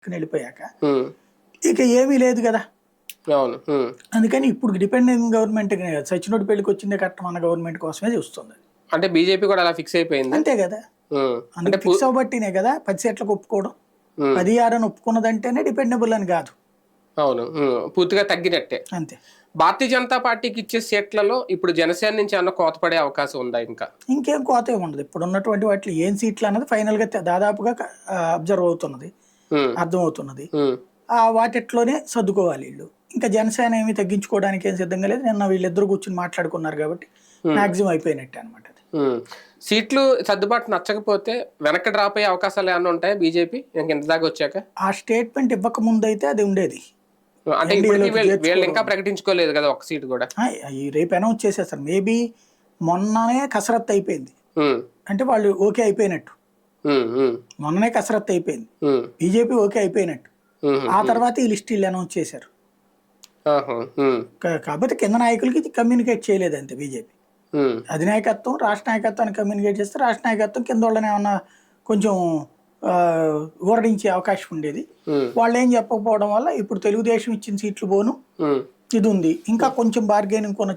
వెళ్ళిపోయాక ఇక ఏమీ లేదు కదా. అవును. అందుకని ఇప్పుడు డిపెండింగ్ గవర్నమెంట్ సచినోడి పెళ్లికి వచ్చిందే కట్టం అన్న గవర్నమెంట్ కోసమే చూస్తుంది. అంటే బీజేపీ కూడా అలా ఫిక్స్ అయిపోయింది అంతే కదా. అందుకే ఫిక్స్ అవ్వబట్టినే కదా 10 సీట్లకు ఒప్పుకోవడం. 16 అని ఒప్పుకున్నదంటేనే డిపెండబుల్ అని కాదు. అవును, పూర్తిగా తగ్గినట్టే. అంతే. భారతీయ జనతా పార్టీకి ఇచ్చే సీట్లలో ఇప్పుడు జనసేన నుంచి ఏమన్నా కోత పడే అవకాశం ఉందా? ఇంకేం కోత ఉండదు. ఇప్పుడు ఉన్నటువంటి వాటిలో ఏం సీట్లు అన్నది ఫైనల్ గా దాదాపుగా అబ్జర్వ్ అవుతున్నది, అర్థం అవుతున్నది. వాటిట్లోనే సర్దుకోవాలి వీళ్ళు. ఇంకా జనసేన ఏమి తగ్గించుకోవడానికి ఏం సిద్ధంగా లేదు. నిన్న వీళ్ళిద్దరు కూర్చుని మాట్లాడుకున్నారు కాబట్టి మాక్సిమం అయిపోయినట్టే అనమాట. సీట్లు సర్దుబాటు నచ్చకపోతే వెనక్కి డ్రాప్ అయ్యే అవకాశాలు ఏమైనా ఉంటాయా బీజేపీ ఇంత దాకా వచ్చాక? ఆ స్టేట్మెంట్ ఇవ్వక ముందు అయితే అది ఉండేది. అంటే వీళ్ళు ఇంకా ప్రకటించుకోలేదు కదా ఒక సీట్ కూడా. రేపు అనౌన్స్ చేసేస్తారు. మేబీ మొన్ననే కసరత్తు అయిపోయింది అంటే వాళ్ళు ఓకే అయిపోయినట్టు. మొన్ననే కసరత్తు అయిపోయింది, బీజేపీ ఓకే అయిపోయినట్టు. ఆ తర్వాత ఈ లిస్ట్ వీళ్ళు అనౌన్స్ చేశారు. కాకపోతే కింద నాయకులకి కమ్యూనికేట్ చేయలేదు అంతే బీజేపీ. అధినాయకత్వం రాష్ట్ర నాయకత్వాన్ని కమ్యూనికేట్ చేస్తే రాష్ట్ర నాయకత్వం కింద వాళ్ళని ఏమన్నా కొంచెం ఊరడించే అవకాశం ఉండేది. వాళ్ళు ఏం చెప్పకపోవడం వల్ల ఇప్పుడు తెలుగుదేశం ఇచ్చిన సీట్లు పోను ఇది ఉంది. ఇంకా కొంచెం బార్గెనింగ్ కొన